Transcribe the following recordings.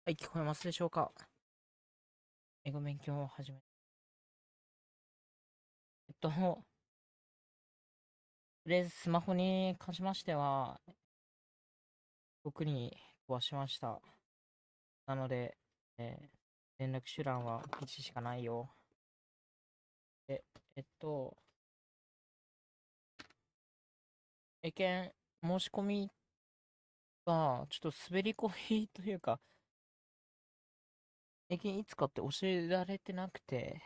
はい、聞こえますでしょうか？英語勉強を始め。とりあえずスマホに関しましては、特に飛ばしました。なので、連絡手段は1しかないよ。で、えっと、英検申し込みが、ちょっと滑り込みというか、英検いつかって教えられてなくて、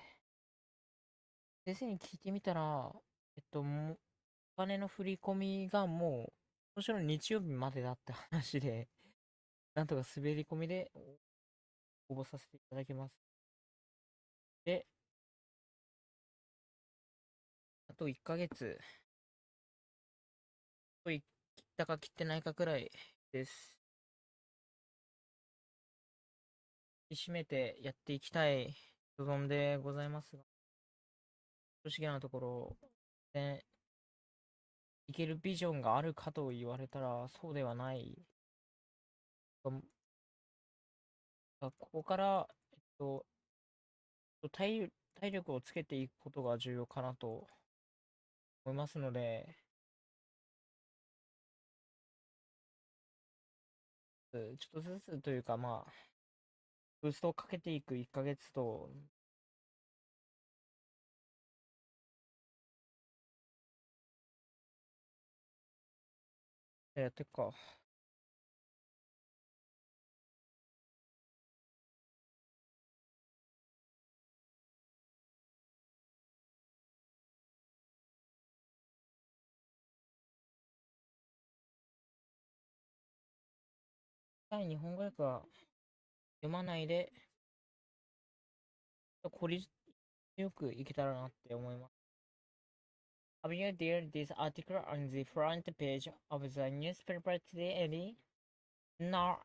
先生に聞いてみたら、お金の振り込みがもう、今週の日曜日までだった話で、なんとか滑り込みで応募させていただきます。で、あと1ヶ月、切ったか切ってないかくらいです。引き締めてやっていきたい所存でございますが、正直なところ、ね、いけるビジョンがあるかと言われたら、そうではない。ここから、体力をつけていくことが重要かなと思いますので、ちょっとずつというか、まあ、ブーストをかけていく1ヶ月と、やっていくか。対日本語訳は読まないで、効率よくいけたらなって思います。Have you read this article on the front page of the newspaper today, Eddie? No,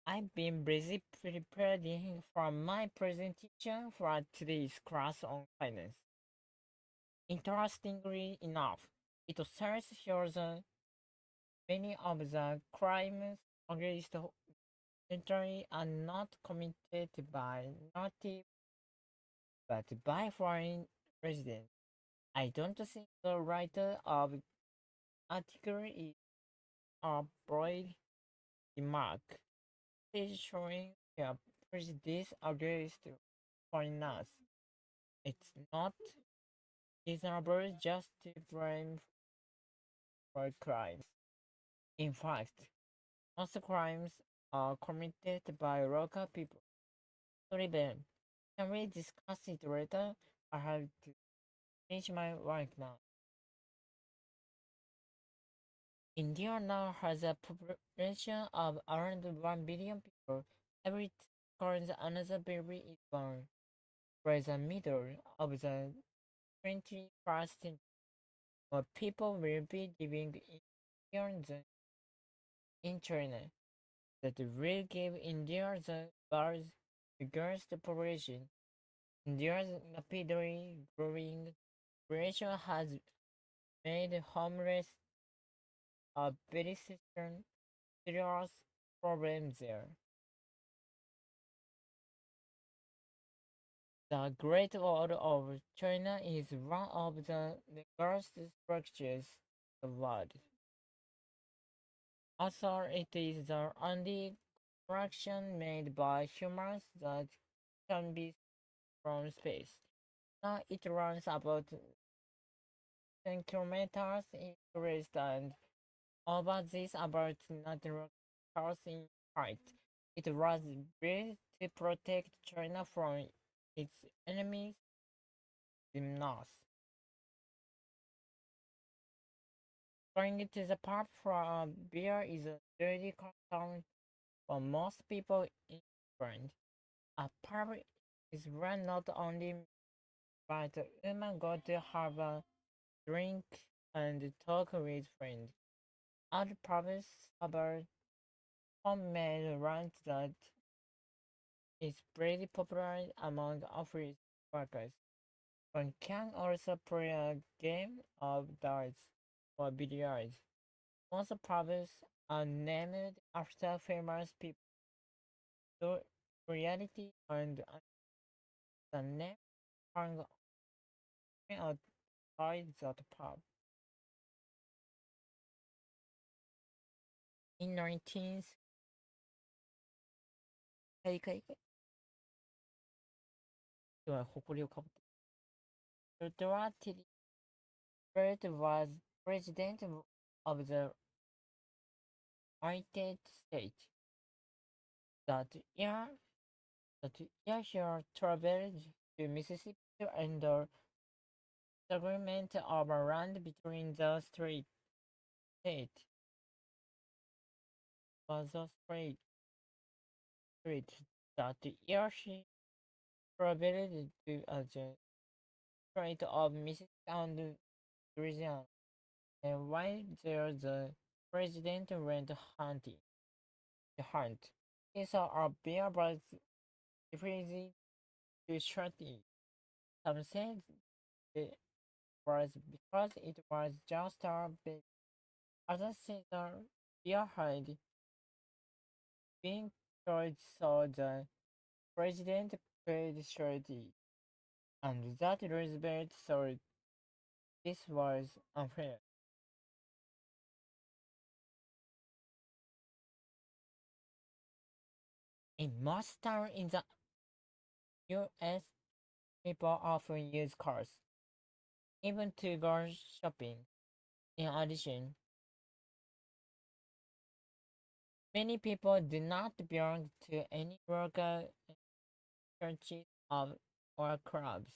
I've been busy preparing for my presentation for today's class on finance. Interestingly enough, it says here that many of the crimes against military are not committed by native but by foreign residents. I don't think the writer of the article is a broad remark. Is showing a prejudice against foreigners. It's not reasonable just to blame for crimes. In fact, most crimes are committed by local people. Sorry, Ben. Can we discuss it later? I have to finish my work now. India now has a population of around 1 billion people. Every seconds another baby is born. By the middle of the 21st century, more people will be living in India than in China. That will give India the world's biggest population. India's rapidly growing population has made homeless a very serious problem there. The Great Wall of China is one of the largest structures in the world. Also, it is the only construction made by humans that can be from space. Now it runs about 10 kilometers in length and over this about 90 meters in height. It was built to protect China from its enemies in the north. Going to the pub for a beer is a dirty custom for most people in England. A pub is run not only by the women go to have a drink and talk with friends. Other pubs have a homemade lunch that is pretty popular among office workers. One can also play a game of darts or billiards. Most pubs are named after famous people. So reality and the net hung outside that pub. In 19th, 大会では誇りをかぶって、Duterte was president of the United States. That year, that year he traveled to Mississippi under the agreement of land between the states. Was the street that year he traveled to the Strait of Mississippi and Louisiana. And while there, the president went hunting. To hunt. He saw a bear but refused to shoot it. Some said it was because it was just a bit. Others said the bear had been killed, so the president could shoot it, and that Roosevelt thought this was unfair. In most towns in the US, people often use cars, even to go shopping. In addition, many people do not belong to any local churches or clubs.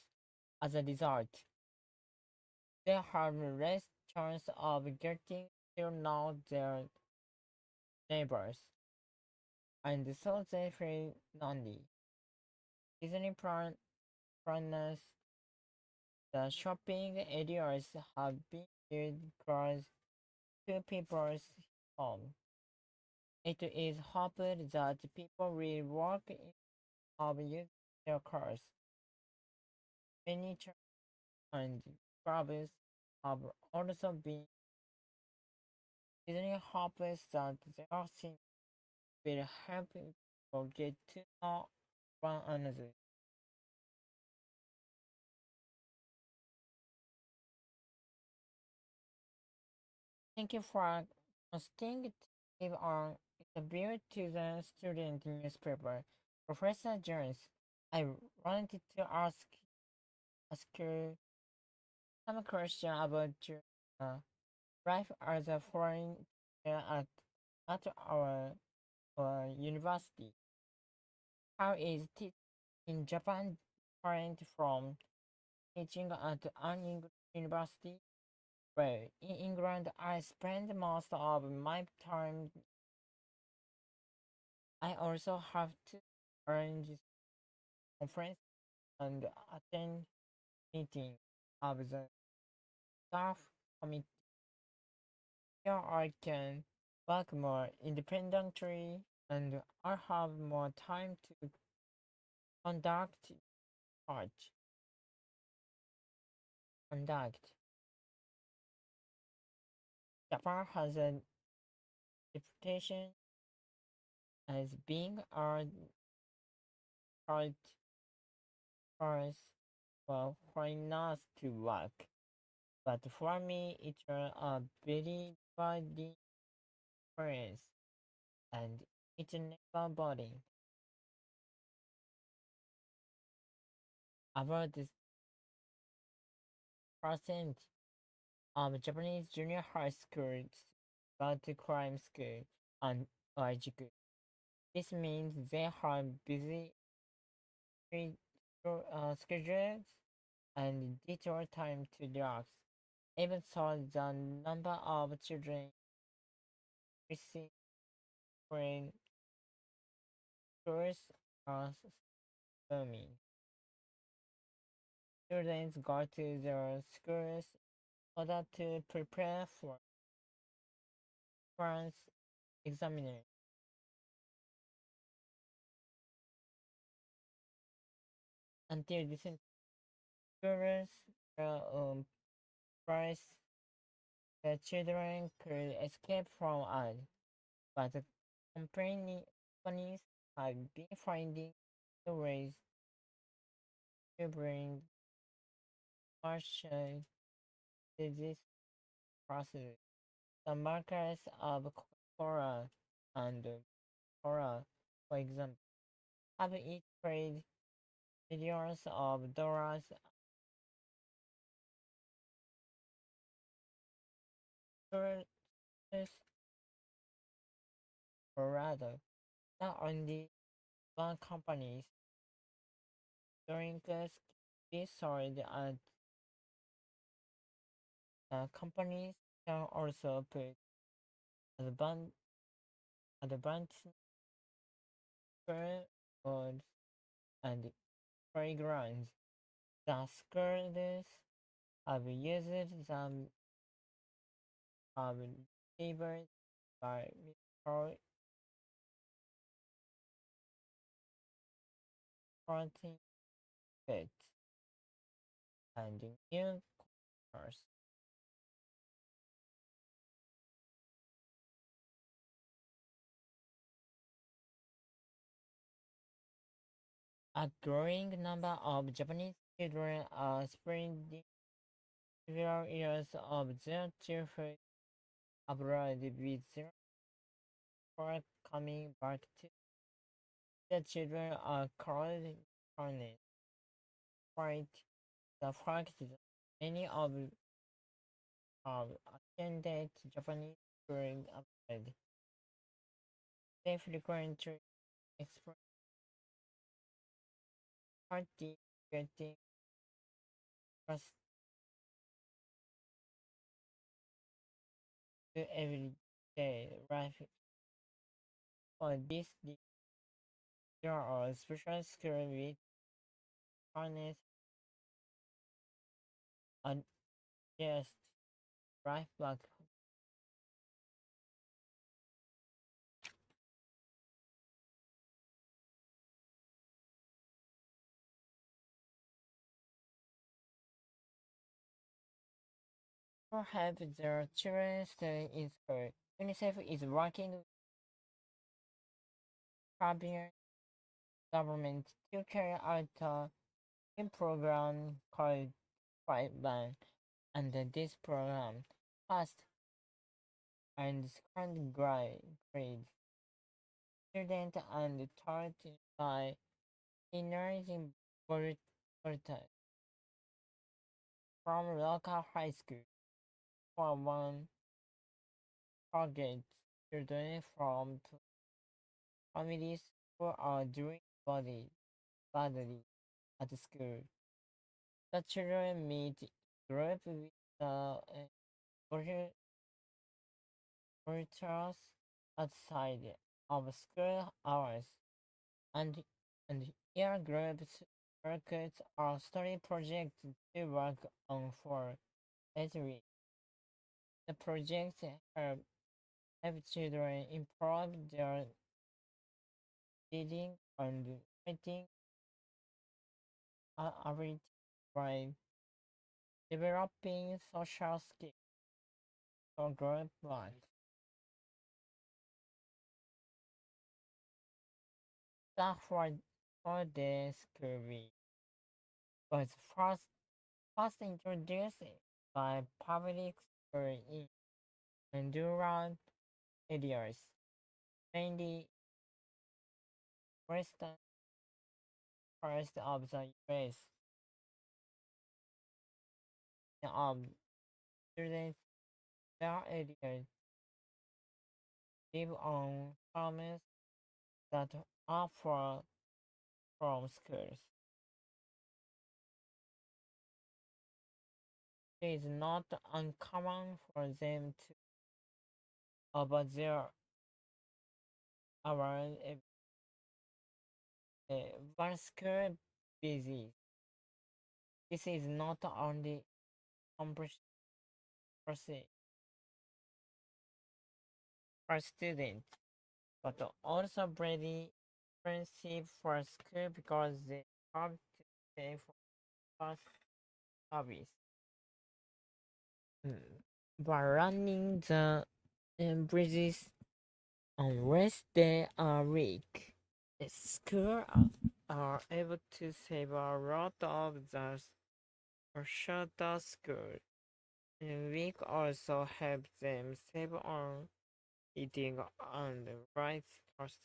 As a result, they have less chance of getting to know their neighbors, and so they feel lonely. Disney planners, the shopping areas have been built close to people's homes. It is hoped that people will walk in or use their cars. Many churches and clubs have also been Disney hopes that their things will help people get to know one another. Thank you for hosting to give an interview to the student newspaper. Professor Jones, I wanted to ask you some question about your uh, life as a foreign at our university. How is teaching in Japan different from teaching at an English university? Well, in England, I spend most of my time. I also have to arrange conference and attend meetings of the staff committee. Here I can work more independently and I have more time to conduct research. Conduct. Japan has a reputation as being a hard place for foreigners to work. But for me, it's a very dividing experience, and it's never boring. About this percent of Japanese junior high schools go to crime school and logic. This means they have busy schedules and little time to relax. Even so, the number of children receiving schools are booming. Students go to their schools in order to prepare for France examination. Until recent schools price the children could escape from us, but the companies I've been finding new ways to bring martial disease process. The markers of Cora and Cora, for example, have each created videos of Dora's tours, or rather, not only one company's drinks be sold at companies can also put advan- advanced goods and playgrounds. The schools have used them have favored by protein foods and new cars. A growing number of Japanese children are spending several years of their childhood abroad with their parents coming back to the children are called carnets. Despite the fact that many of have attended Japanese schools abroad, they frequently express party getting trust to everyday life. For this, there are special schools with harness and just right back. To help their children study in school. UNICEF is working with Caribbean government to carry out a program called Brightline, and this program passed and second grade students and taught by encouraging volunteers from local high school. For one target children from families who are doing badly at school. The children meet group with the volunteers outside of school hours, and year groups worked on study projects to work on for 8 weeks. The projects help children improve their reading and writing ability by developing social skills for group life. That for the school week was first introduced by public school in rural areas, mainly western parts of the US. Students in their areas live on farms that are far from schools. It is not uncommon for them to about their around one school busy. This is not only comprehensive for students, but also very expensive for school because they have to pay for bus service. By running the bridges on rest day a week. Schools are able to save a lot of the shorter school. And we also help them save on eating and rice costs.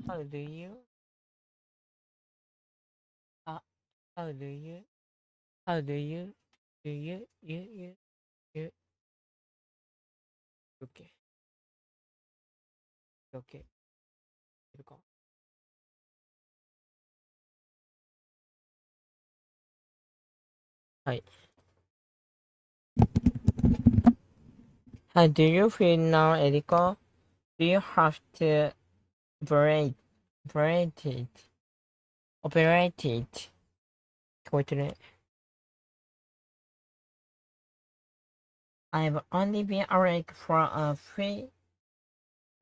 How do you? Uh, how do you? How do you? You? Okay. Okay. いるかはい。How do you feel now, Erika? Do you have to operate, operate it? Operate it? 聞こえてるね。I've only been awake for a few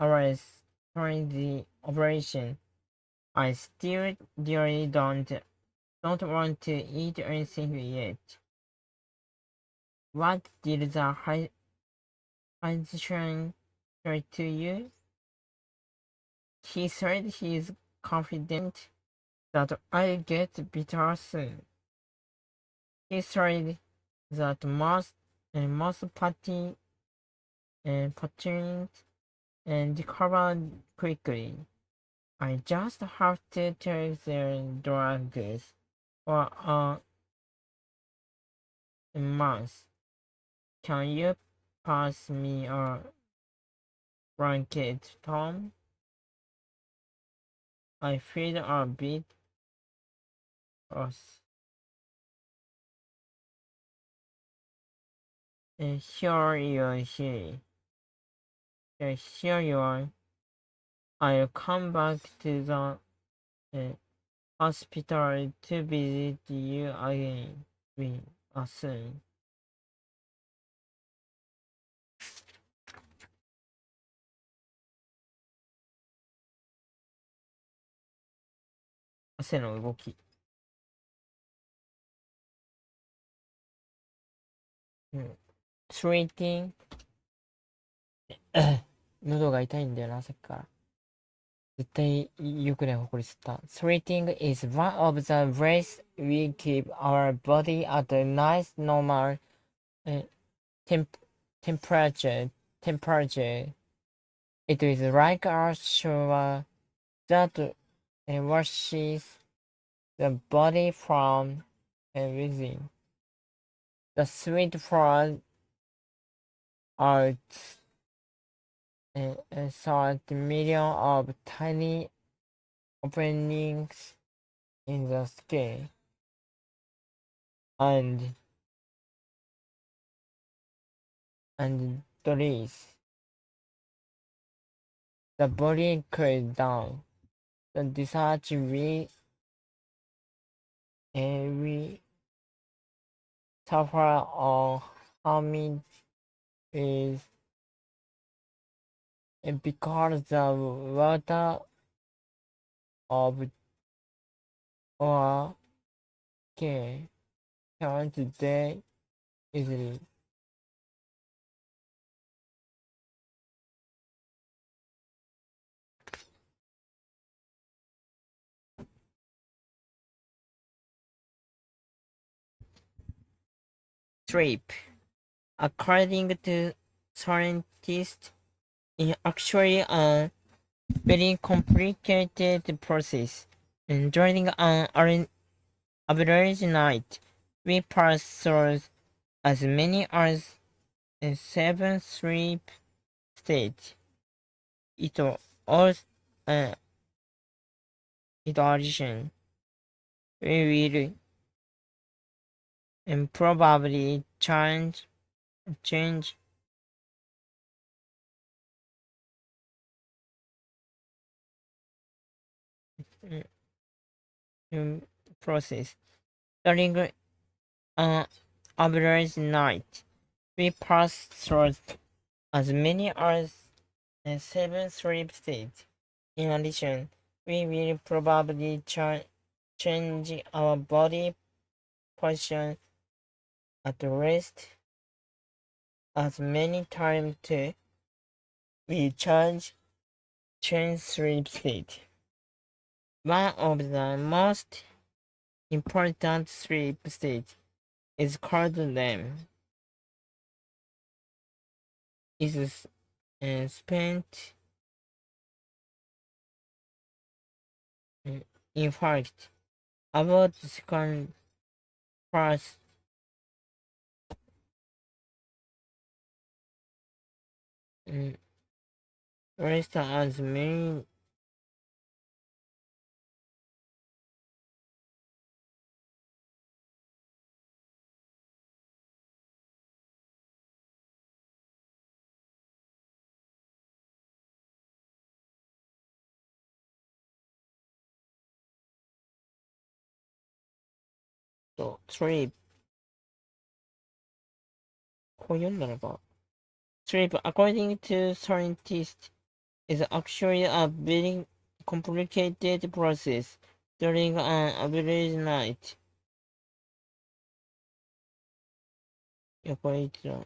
hours during the operation. I still really don't want to eat anything yet. What did the physician say to you? He said he's confident that I'll get better soon. He said that most patients and recover quickly. I just have to take their drugs for a month. Can you pass me a blanket, Tom? I feel a bit lost. Here you are. Here you are. I'll come back to the uh, hospital to visit you again soon. 汗の動き。うん。Sweating 喉が痛いんだよな、さっきから。絶対良くないほこり吸った。Sweating is one of the ways we keep our body at a nice normal uh, temp temperature. It is like a shower that washes the body from within. The sweat falls out so the million of tiny openings in the skin and release. The body cools down. The research we suffer on harming is because the water of our skin can't stay easily. Trip. According to scientists, it's actually a very complicated process. And during an average night, we pass through as many as 7 sleep states. It also, uh, in addition, we will probably change process. During an average night, we pass through as many as 7 sleep states. In addition, we will probably change our body position at rest as many times to recharge change sleep state. One of the most important sleep states is called REM. Is spent uh, in fact about the second first uh, rest as many to sleep こう読んだのか sleep according to scientists is actually a very complicated process during an average night. いや、これいつだ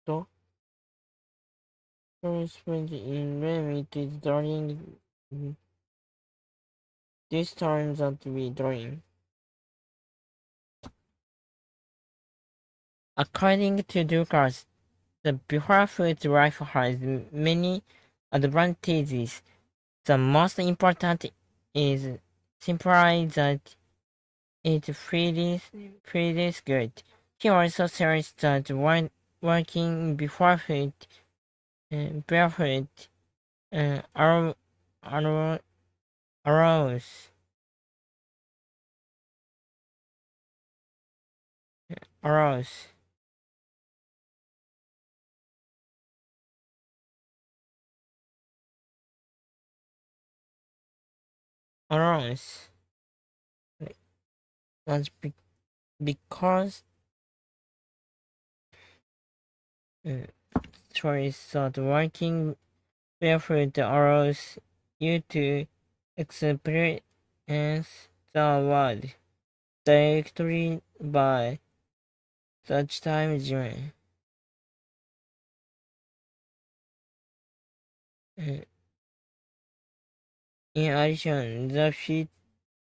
と first spent in REM it is during this time that we dream. According to Lucas, the before-food life has many advantages. The most important is simply that it feels good. He also says that when working barefoot uh, allow, allow, allows allows allows was because uh, choice that working barefoot allows you to experience the world directly by such time zone. Uh, In addition, the feet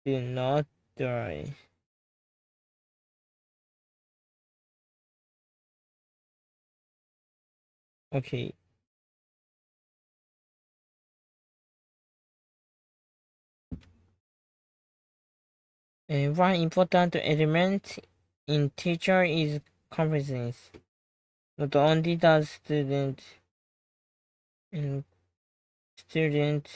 do not dry. Okay. One important element in teacher is competence. Not only does and student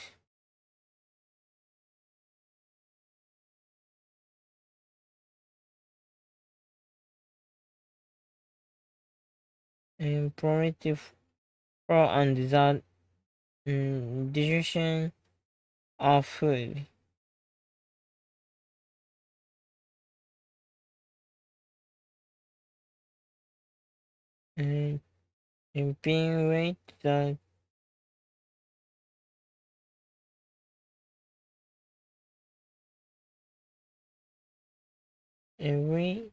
primitive flow and the digestion of food. And being weight that every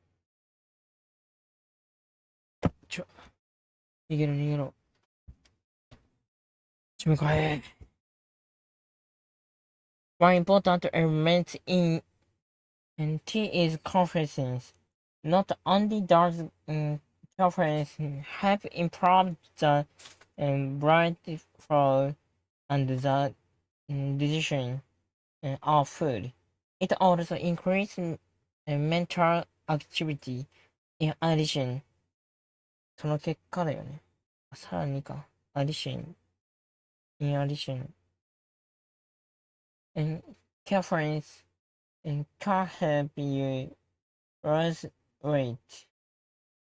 逃げろ。締め替え。One important element in tea is conferences. Not only does conference help improve the blood flow and the digestion of food, it also increases mental activity. In addition, その結果だよね。さらにか。addition, in addition, and conference can help you lose weight.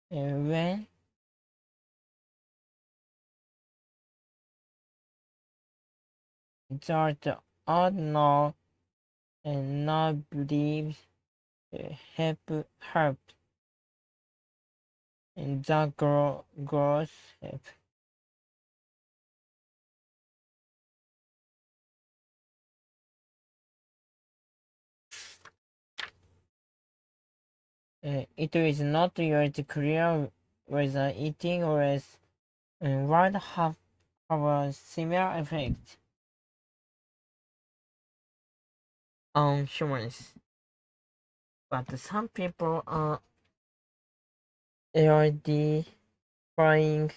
When there are no beliefs help in the growth help. It is not yet clear whether eating less would have a similar effect on humans, but some people are already trying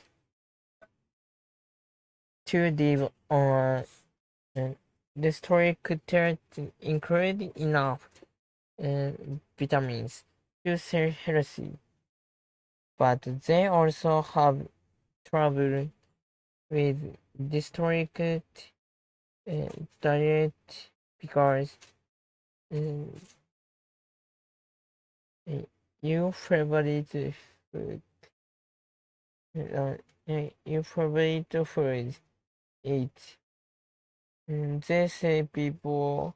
to live on the story could include enough uh, vitamins to stay healthy, but they also have trouble with historic diet because uh, uh, your favorite food, uh, your favorite food eat. They say people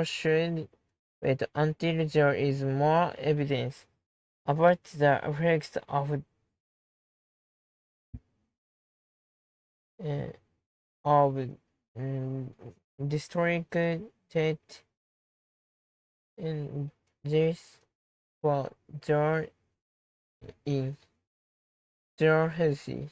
should wait until there is more evidence about the effects uh, of historic death in this for their in their healthy.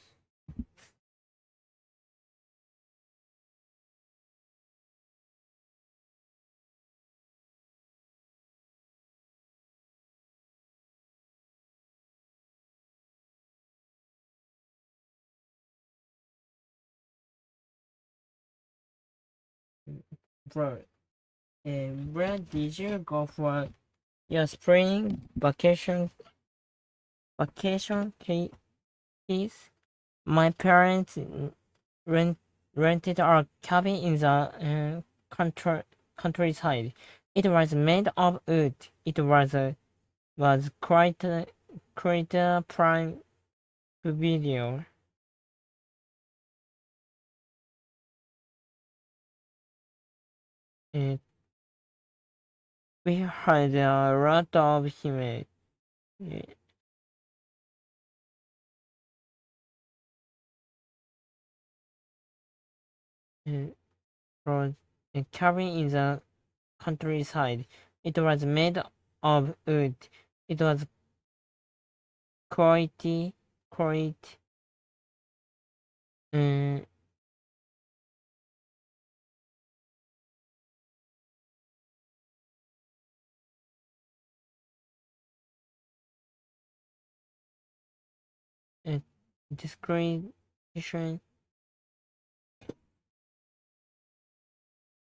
Bro, where did you go for your spring vacation keys? My parents rent, rented a cabin in the countryside. It was made of wood. It was quite a prime video. Uh, we had a lot of him. Uh, for a cabin in the countryside. It was made of wood. It was quite um, a description.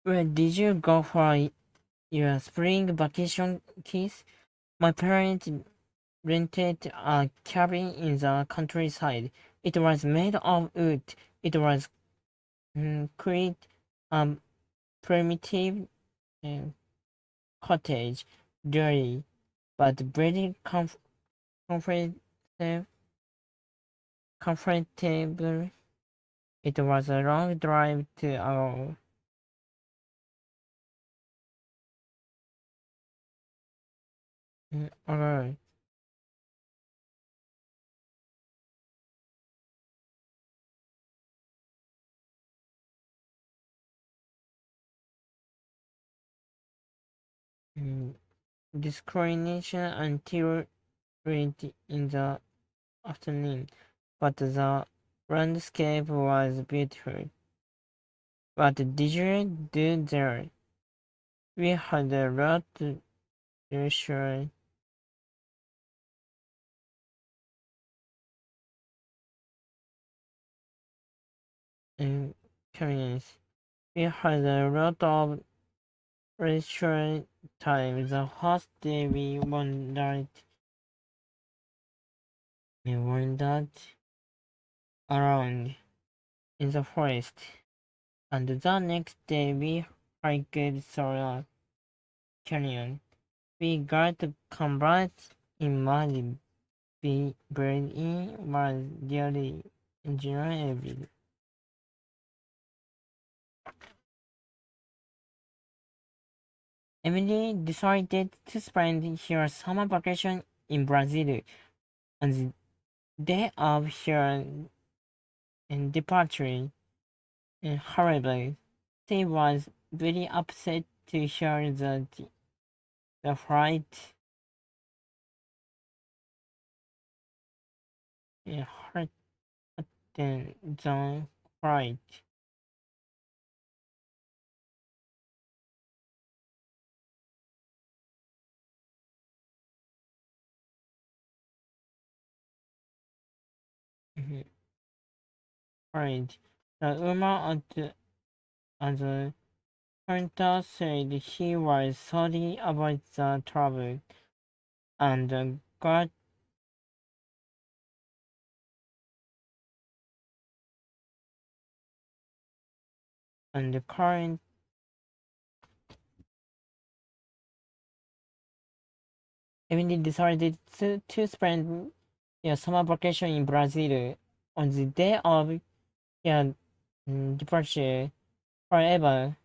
Where did you go for your spring vacation, kids? My parents rented a cabin in the countryside. It was made of wood. It was quite primitive uh, cottage, dirty, but very comfortable. Comfortable. It was a long drive to our our mm, destination until late in the afternoon, but the landscape was beautiful. What did you do there? We had a lot to share in experience. We had a lot of leisure time. The first day we wandered around in the forest, and the next day we hiked through a canyon. We got combat in mud. Breeding was really enjoyable. Emily decided to spend her summer vacation in Brazil. On the day of her departure, however, she was very upset to hear that the flight hurt the flight. Right. The woman at the counter said he was sorry about the trouble and got and the current Emily decided to spend her summer vacation in Brazil on the day of her departure. However,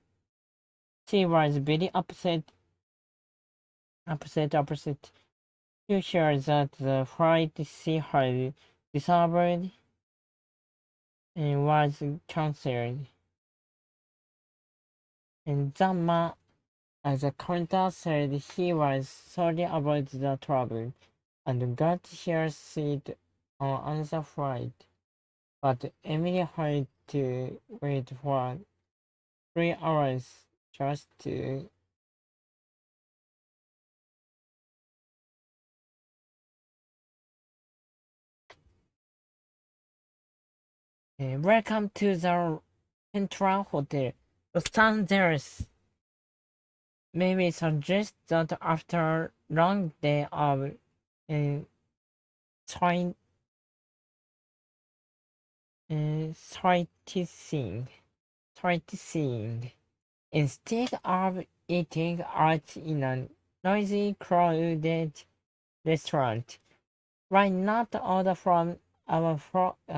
she was very upset to hear that the flight she had reserved was cancelled. And the man at the counter said he was sorry about the trouble and got her seat on another flight. But Emily had to wait for 3 hours just to welcome to the Central Hotel, Los Angeles. Maybe suggest that after long day of uh, sightseeing, sightseeing, sightseeing, instead of eating out in a noisy, crowded restaurant, why not order from our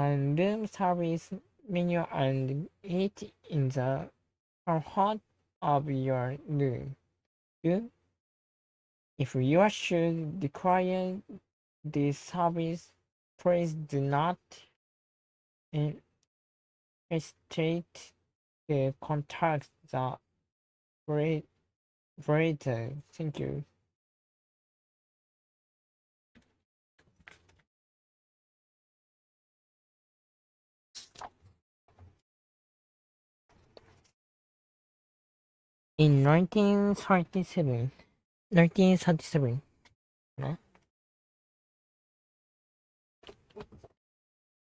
room service menu and eat in the comfort of your room? If you should require this service, please do not uh, hesitate to contact the operator. Thank you. In 1937, no?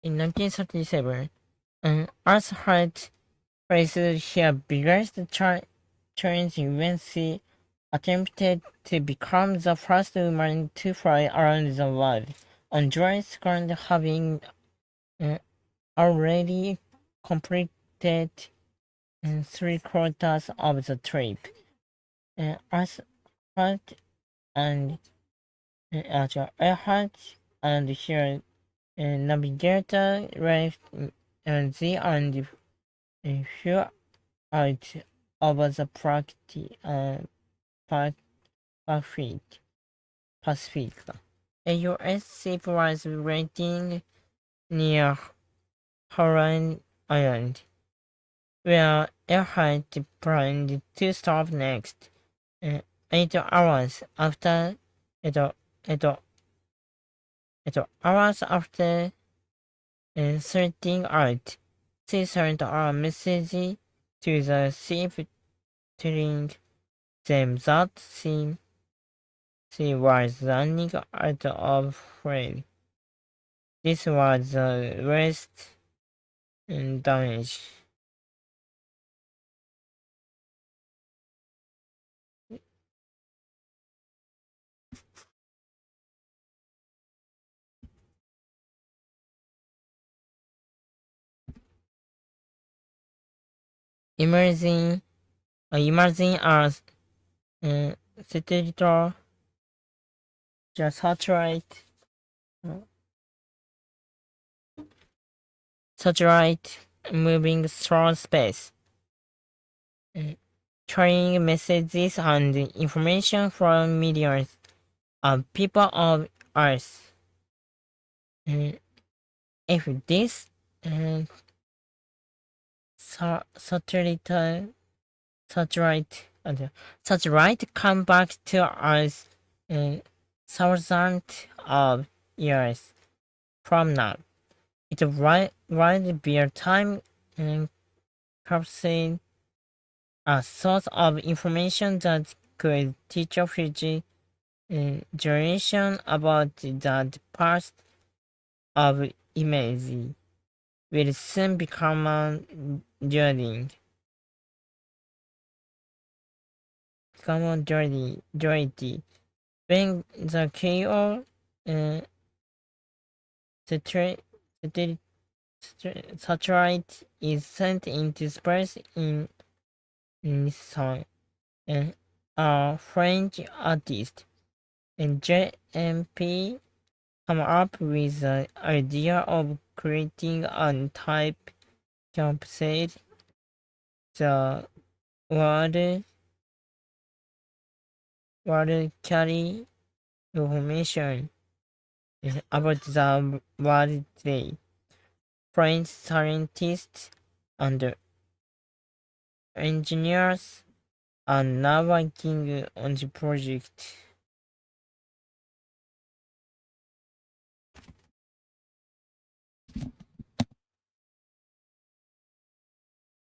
In 1937, Earth had faced her biggest challenge when she attempted to become the first woman to fly around the world. On July 2nd, having uh, already completed 3/4 of the trip, Earhart and Earhart and her navigator left the and flew out over the Pacific. Pacific. A U.S. ship was waiting near Hawaiian Island, where Earhart planned to stop next. 8 hours after, 8 hours after setting out, she sent a message to the ship telling them that she was running out of fuel. This was the worst damage. Emerging, emerging as satellite, the satellite moving through space. sharing messages and information from millions of people on Earth. Mm, If this uh, satellite satellite come back to Earth thousands of years from now, it will be a time capsule, a source of information that could teach a future generation about the past of image will soon become a reality. When the KO uh, satellite satellite is sent into space in sun, a French artist and JMP come up with the idea of creating a type capsule the world carry information about the world today. French scientists and engineers are now working on the project.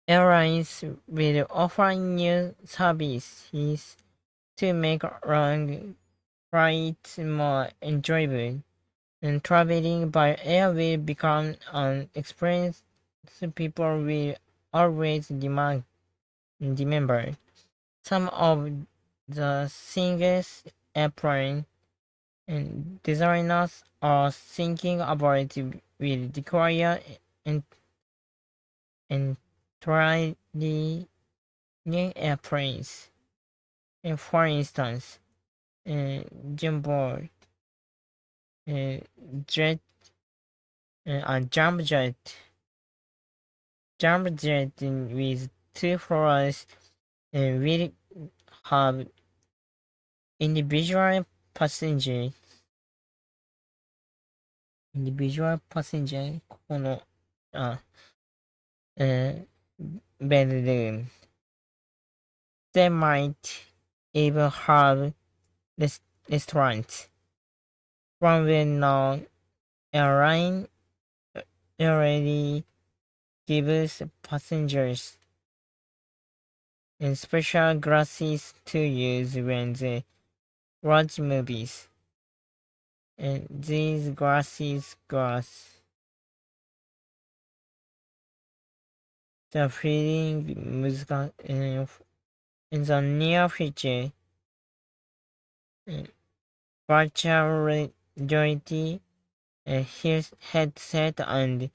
Airlines will offer new services to make long flights more enjoyable, and traveling by air will become an experience people will always remember. Some of the things airplane and designers are thinking about will require and entirely new airplanes. For instance, jumbo uh, jet, jump jet with two floors will have individual passenger,ここの、bedroom. They might even have restaurants. One well-known airline already gives passengers special glasses to use when they watch movies. And these glasses the feeling in the near future. Virtual reality headset and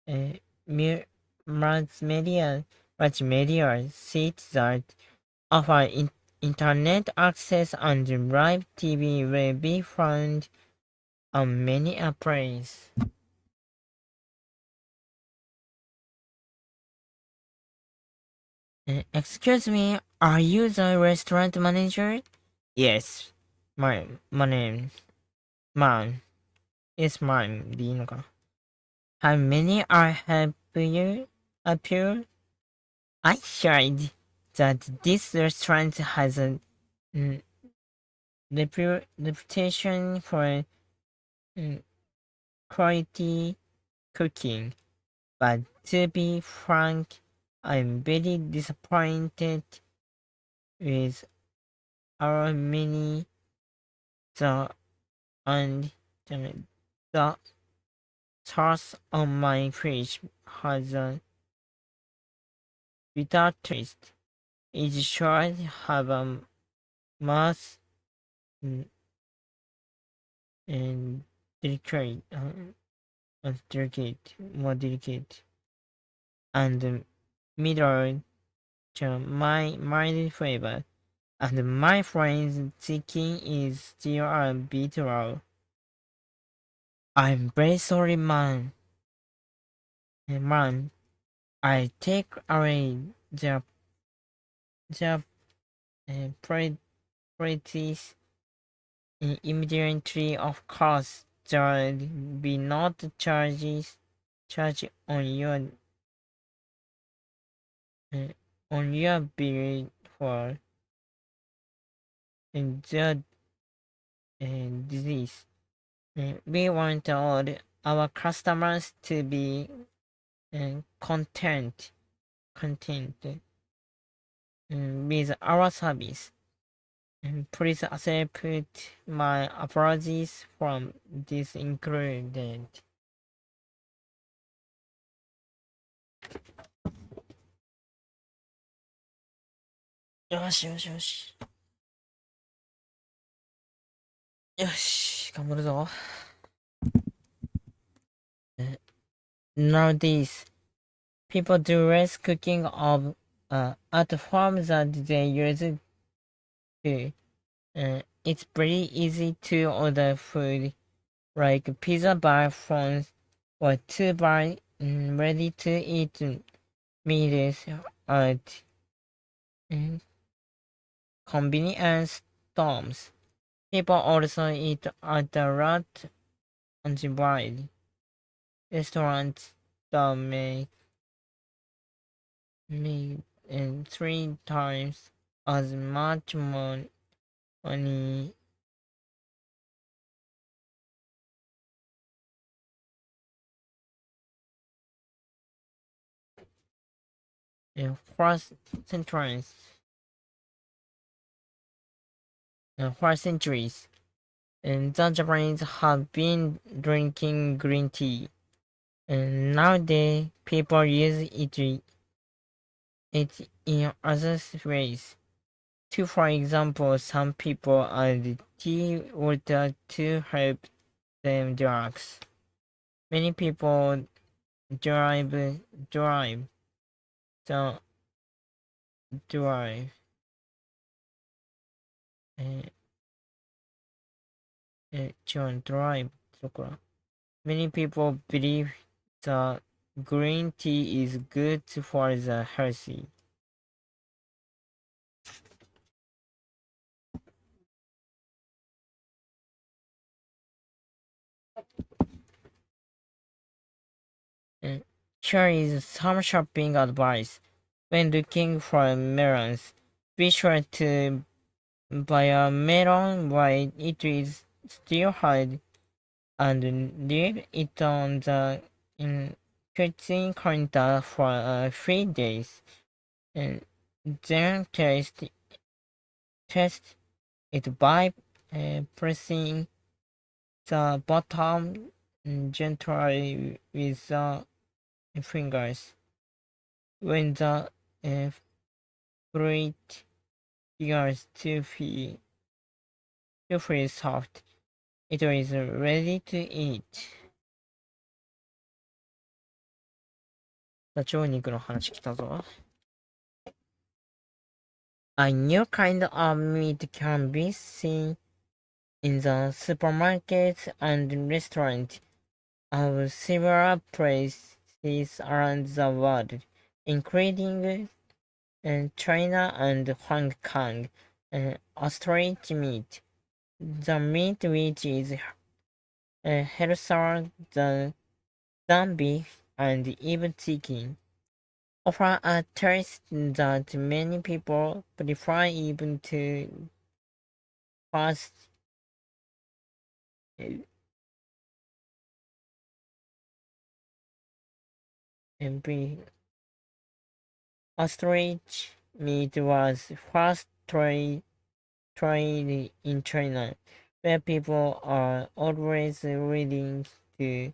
uh, multimedia seats that offer internet access and live TV will be found on many airplanes. Excuse me, are you the restaurant manager? Yes, my name, ma'am. It's mine, でいいのか How many are you appear? I heard that this restaurant has a mm, reputation for mm, quality cooking, but to be frank, I'm very disappointed with our menu. The and the sauce on my fish has a bitter taste. It should have a mass mm, and delicate, more delicate, and middle to my mild flavor. And my friend's chicken is still a bit raw. I'm very sorry, man. Man, I take away the the priorities immediately. Of course, there will be not charge uh, on your bill for the disease. We want all our customers to be content with our service. Please accept my apologies from this included. よしよしよし。よし、頑張るぞ。Nowadays, people do less cooking of at home than they used to. It's pretty easy to order food like pizza by phones or to buy ready to eat meals at mm, convenience stores. People also eat at a lot and wide restaurants that make 3 times as much money. For centuries, for centuries, and the Japanese have been drinking green tea, and nowadays people use it in other ways. To, for example, some people add tea water to help them drugs. Many people drive the drive. 違う、drive とか。Many people believe that green tea is good for the healthy. Here is some shopping advice. When looking for melons, be sure to buy a melon while it is still hard and leave it on the kitchen counter for 3 days. And then test it by pressing the bottom gently with the fingers. When the fruit begins to feel soft, it is ready to eat. ダチョウ肉の話きたぞ。A new kind of meat can be seen in the supermarkets and restaurants of several places around the world, including China and Hong Kong. Ostrich meat, the meat which is healthier than beef and even chicken, offer a taste that many people prefer even to fast beef. Ostrich meat was first tried in China, where people are always willing to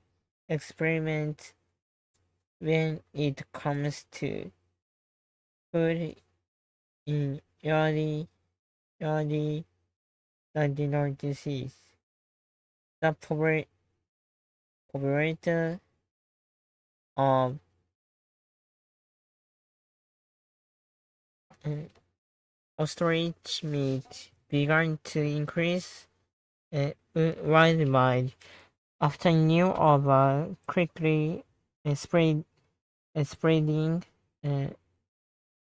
experiment when it comes to food in early 1990s. The population of ostrich meat began to increase worldwide after news of a quickly spreading uh,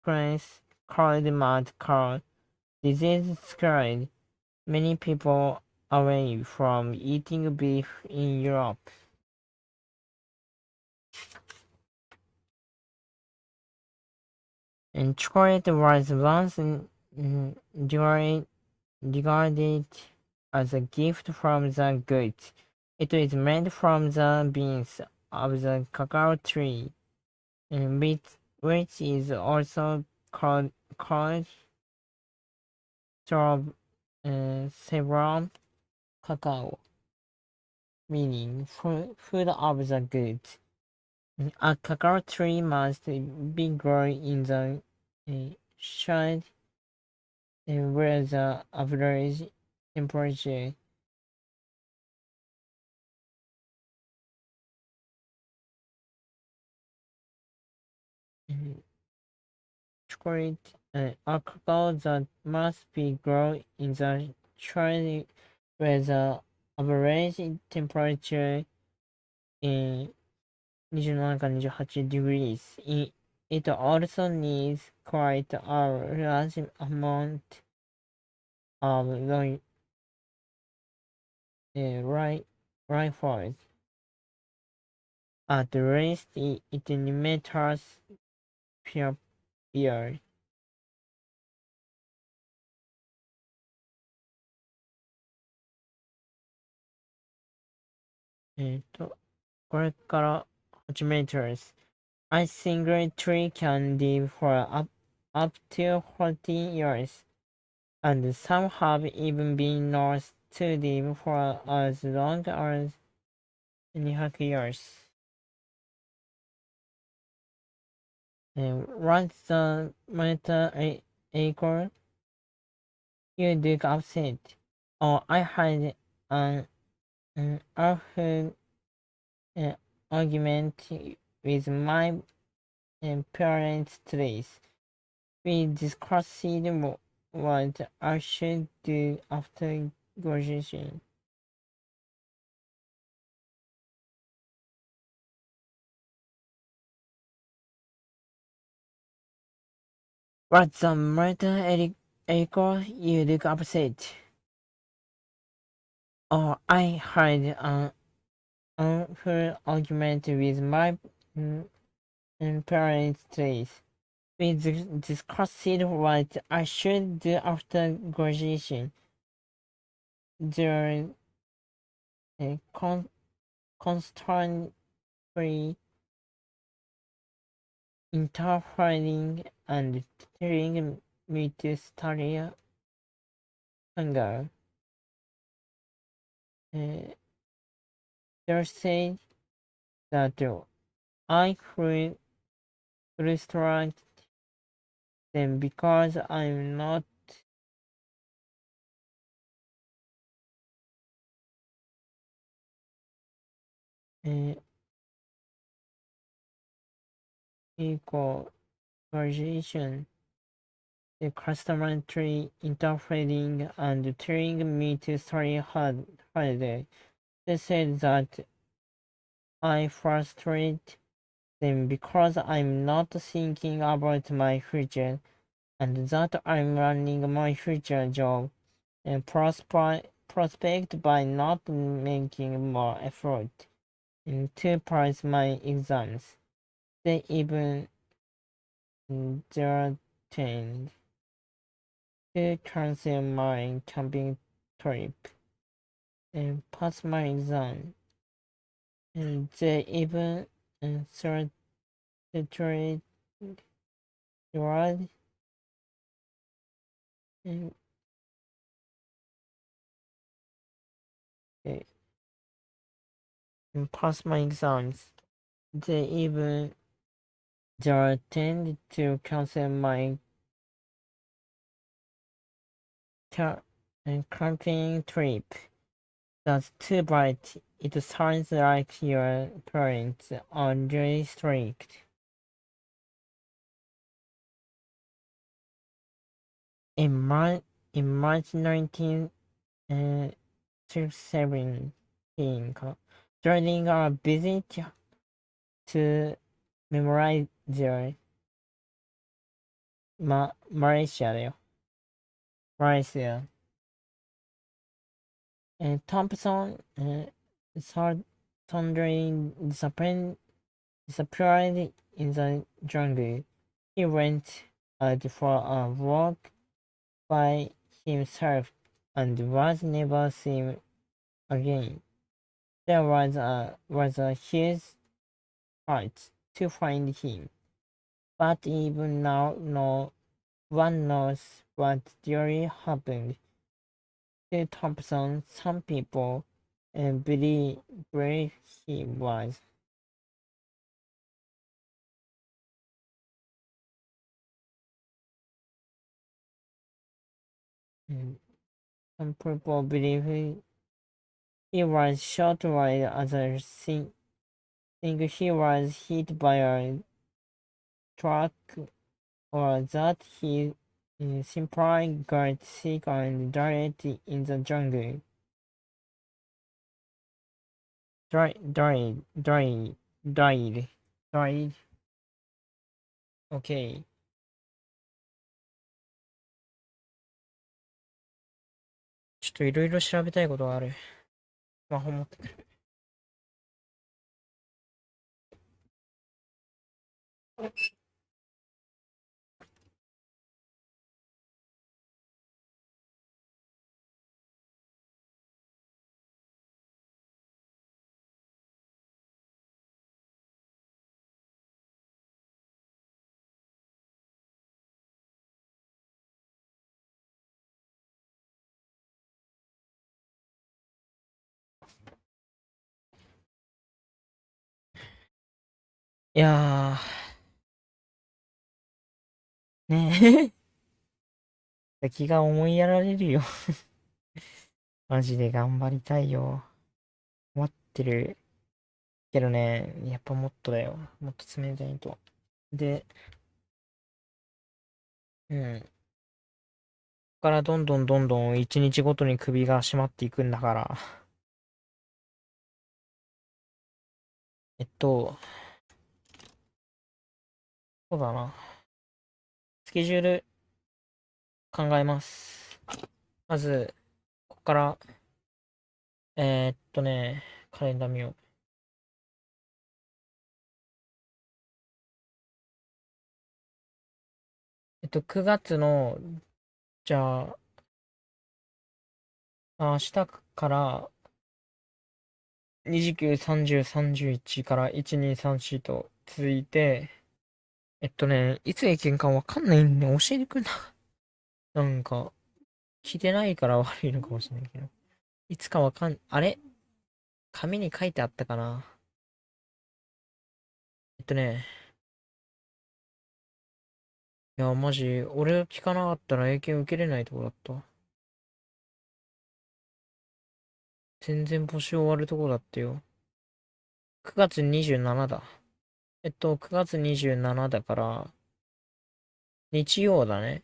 craze cold mad cow disease scared many people away from eating beef in Europe. And chocolate was once regarded as a gift from the gods. It is made from the beans of the cacao tree, which is also called cereal cacao, meaning food of the goods. A cacao tree must be grown in the shade where the average temperature chocolate a cacao that must be grown in the shade where the average temperature in 27か28 degrees. It also needs quite a large amount of rainfall. At least it meters per year. これから8 meters. A single tree can live for up to 40 years, and some have even been known to live for as long as 200 years. What's the matter, Acre? You look upset. Oh, I had an awful argument with my parents today. We discussed what I should do after graduation. What's the matter, Eriko? You look upset. Oh, I had an awful argument with my parents today. We discussed what I should do after graduation. They're constantly interfering and telling me to study hunger. They said that I frustrate them because I'm not equal graduation. The constantly interfering and telling me to study harder. They said that I frustrate them because I'm not thinking about my future and that I'm running my future job and prospect by not making more effort to pass my exams. They even threatened to cancel my camping trip and pass my exam. And they even threatened reward and pass my exams. They even threatened to cancel my camping trip. That's too bad. It sounds like your parents are really strict. In March 1917, during our visit to memorize マレーシアだよ。マレーシア。Thompson, suddenly disappeared in the jungle. He went out for a walk by himself and was never seen again. There was a huge fight to find him, but even now no one knows what really happened to Thompson. Some people believe he was. Mm, Some people believe he was shot while others think he was hit by a truck or that he simply got sick and died in the jungle. Died. Died. Okay. ちょっといろいろ調べたいことがある。スマホ持ってくる。いやー、ねえ。気が思いやられるよ。マジで頑張りたいよ。待ってる。けどね、やっぱもっとだよ。もっと詰めないと。で、うん。ここからどんどんどんどん一日ごとに首が締まっていくんだから。えっと、そうだな。スケジュール考えます。まず、ここから、カレンダー見よう。9月の、じゃ明日から29、30、31から1、2、3、4と続いて、いつ英検かわかんないんで教えてくんな。なんか、聞いてないから悪いのかもしれないけど。いつかあれ紙に書いてあったかな。えっとね、いや、マジ、俺が聞かなかったら英検受けれないとこだった。全然募集終わるとこだったよ。9月27だ。9月27だから、日曜だね。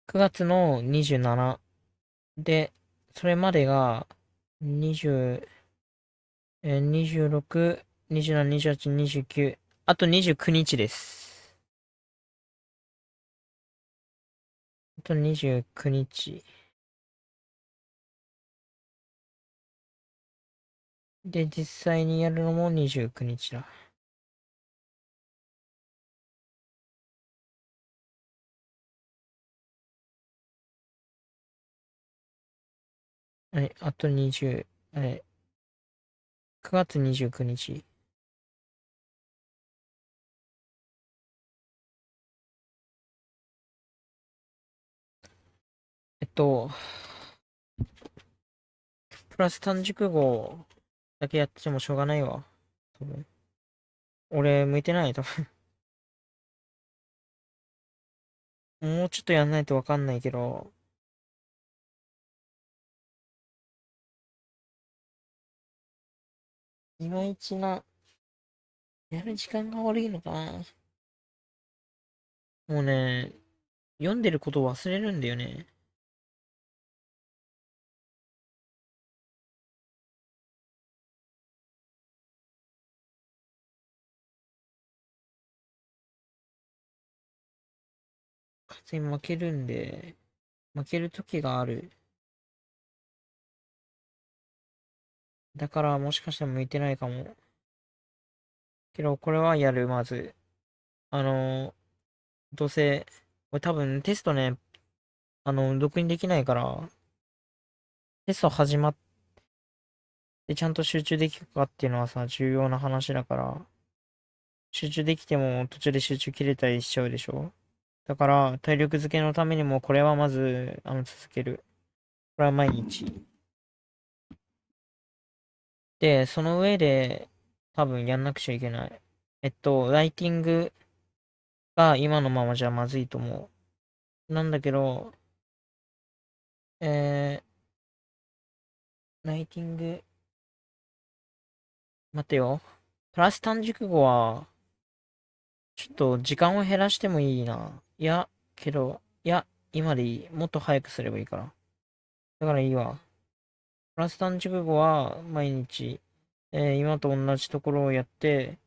9月の27で、それまでが20、26、27、28、29、あと29日です。あと29日。で、実際にやるのも29日だ。はい、あと20、9月29日。プラス短熟語だけやってもしょうがないわ。多分。俺、向いてないと。もうちょっとやんないとわかんないけど、いまいちな、やる時間が悪いのかな。もうね、読んでること忘れるんだよね。風に負けるんで、負ける時がある。だからもしかしたら向いてないかも。けど、これはやる、まず。あの、どうせ、これ多分テストね、録音できないから、テスト始まってちゃんと集中できるかっていうのはさ、重要な話だから、集中できても途中で集中切れたりしちゃうでしょ。だから、体力づけのためにも、これはまず、続ける。これは毎日。で、その上で、多分やんなくちゃいけない。ライティングが今のままじゃまずいと思う。なんだけど、えライティング、待てよ。プラス単熟語は、ちょっと時間を減らしてもいいな。いや、けど、いや、今でいい。もっと早くすればいいから。だからいいわ。プラス単熟語は毎日、今と同じところをやって、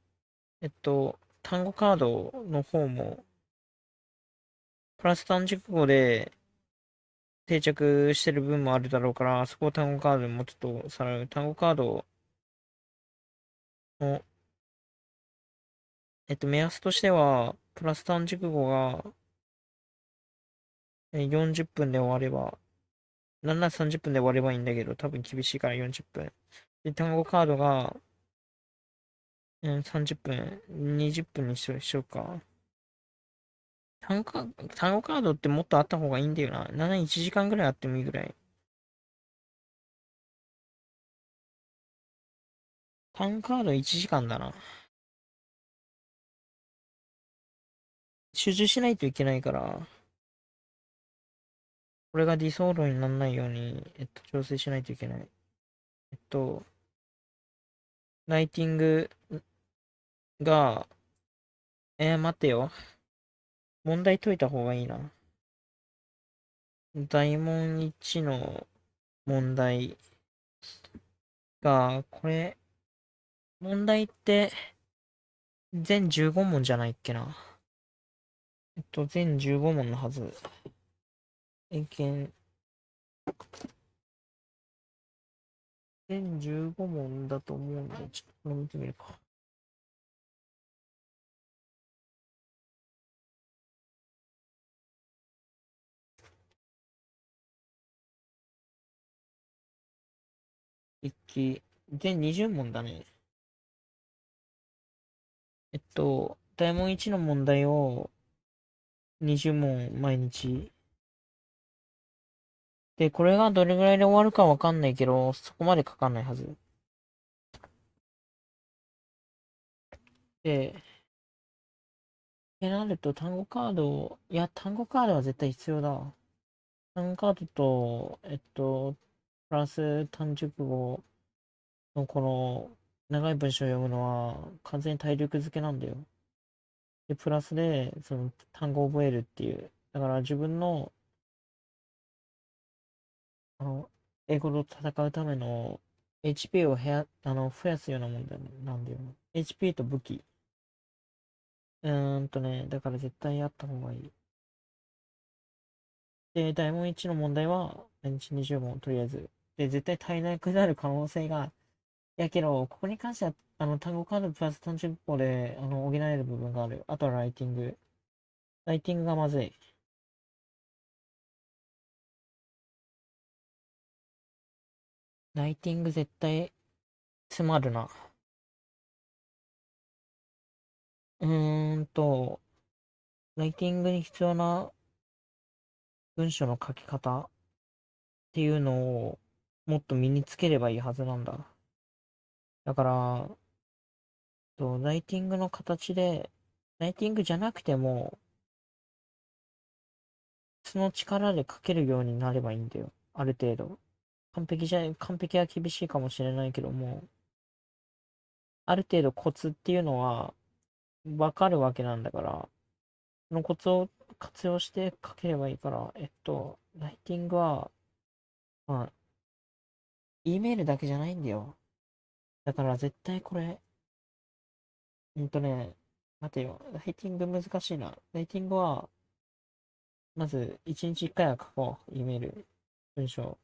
単語カードの方も、プラス単熟語で定着してる分もあるだろうから、そこを単語カードにもうちょっとさらう。単語カードの、目安としては、プラス単熟語が40分で終われば、なんなら30分で終わればいいんだけど、多分厳しいから40分。で、単語カードが、30分、20分にしようか。単語カードってもっとあった方がいいんだよな。なんなら1時間ぐらいあってもいいぐらい。単語カード1時間だな。集中しないといけないから、これが理想論にならないように、調整しないといけない。えっと、ライティングが、待ってよ。問題解いた方がいいな。大問1の問題が、これ、問題って全15問じゃないっけな。全15問のはず。英検、全15問だと思うんで、ちょっとこれ見てみるか。全20問だね。大問1の問題を20問毎日。で、これがどれぐらいで終わるかわかんないけど、そこまでかかんないはず。で、なると単語カード、いや、単語カードは絶対必要だわ。単語カードと、プラス単熟語のこの長い文章を読むのは完全に体力づけなんだよ。で、プラスで、その単語を覚えるっていう。だから自分の、あの、英語と戦うための HP を増やすようなもんだよね、なんだよね。HP と武器。だから絶対やった方がいい。で、大問1の問題は、毎日20問、とりあえず。で、絶対足りなくなる可能性が、いやけど、ここに関しては、単語カードプラス単純語で、補える部分がある。あとはライティング。ライティングがまずい。ライティング絶対詰まるな。うーんと、ライティングに必要な文章の書き方っていうのをもっと身につければいいはずなんだ。だから、ライティングの形で、ライティングじゃなくても、その力で書けるようになればいいんだよ。ある程度。完璧は厳しいかもしれないけども、ある程度コツっていうのはわかるわけなんだから、そのコツを活用して書ければいいから、ライティングは、まあ、E メールだけじゃないんだよ。だから絶対これ、待てよ。ライティング難しいな。ライティングは、まず、1日1回は書こう。E メール、文章。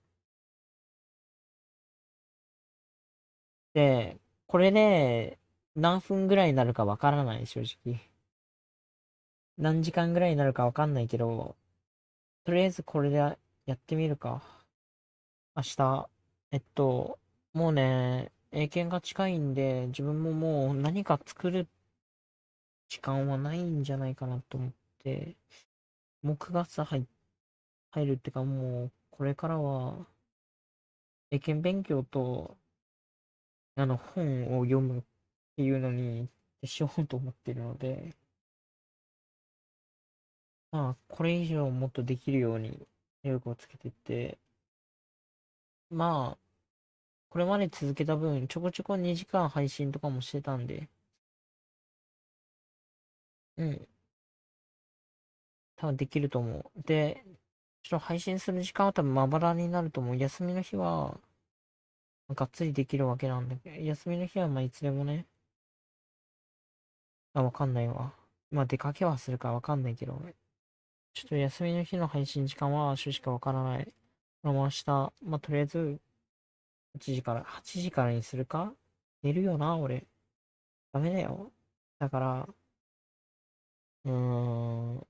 で、これで何分ぐらいになるかわからない、正直。何時間ぐらいになるかわかんないけど、とりあえずこれでやってみるか。明日。もうね、英検が近いんで、自分ももう何か作る時間はないんじゃないかなと思って、もう9月入るってかもう、これからは、英検勉強と、本を読むっていうのに、しようと思ってるので、まあ、これ以上もっとできるように、体力をつけていって、まあ、これまで続けた分、ちょこちょこ2時間配信とかもしてたんで、うん、多分できると思う。で、ちょっと配信する時間は多分まばらになると思う。休みの日は、がっつりできるわけなんだけど、休みの日はまあいつでもね、わかんないわ。まあ出かけはするかわかんないけど、ちょっと休みの日の配信時間は正直わからない。これも明日、まあとりあえず8時からにするか。寝るよな、俺。ダメだよ。だから、うーん、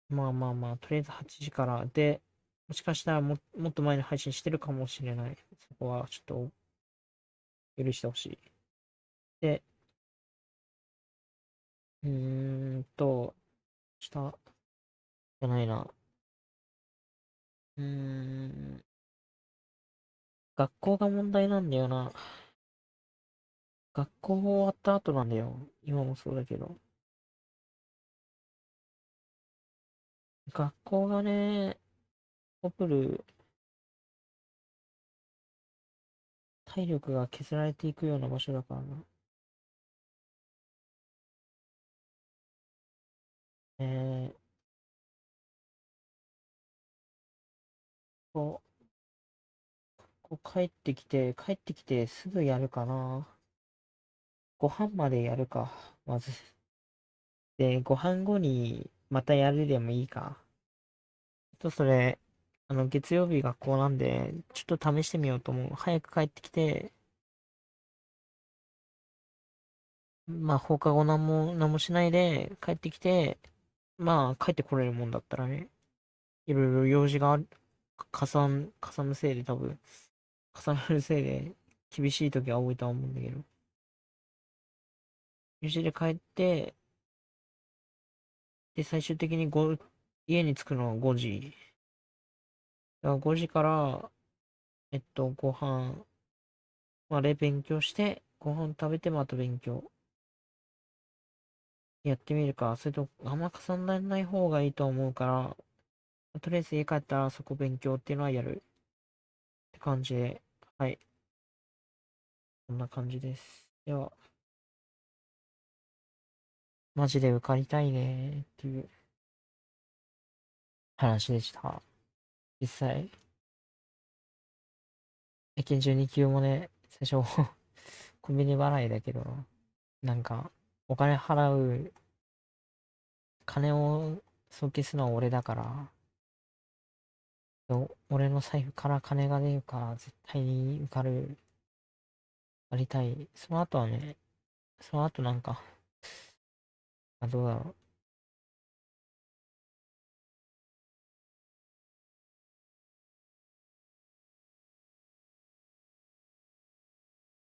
まあまあまあ、とりあえず8時からで、もしかしたらもっと前に配信してるかもしれない。そこはちょっと許してほしい。で、うーんと、下じゃないな。うーん、学校が問題なんだよな。学校終わった後なんだよ。今もそうだけど。学校がね、起こる体力が削られていくような場所だからな。えこ帰ってきてすぐやるかな。ご飯までやるか、まず。で、ご飯後にまたやるでもいいか。それ、月曜日学校なんで、ちょっと試してみようと思う。早く帰ってきて、まあ放課後何もしないで帰ってきて、まあ帰ってこれるもんだったらね、いろいろ用事がある、かさむせいで多分、重なるせいで厳しい時は多いとは思うんだけど、用事で帰って、で、最終的に家に着くのは5時。だから5時から、ご飯まで勉強して、ご飯食べてまた勉強。やってみるか。それと、あんま重ならない方がいいと思うから、とりあえず家帰ったらそこ勉強っていうのはやるって感じで、はい。こんな感じです。では、マジで受かりたいねっていう話でした。実際、駅検12級もね、最初コンビニ払いだけど、なんか、お金払う、金を送金するのは俺だから、俺の財布から金が出るから絶対に受かる、ありたい。その後はね、その後なんか、どうだろう。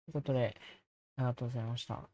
ということで、ありがとうございました。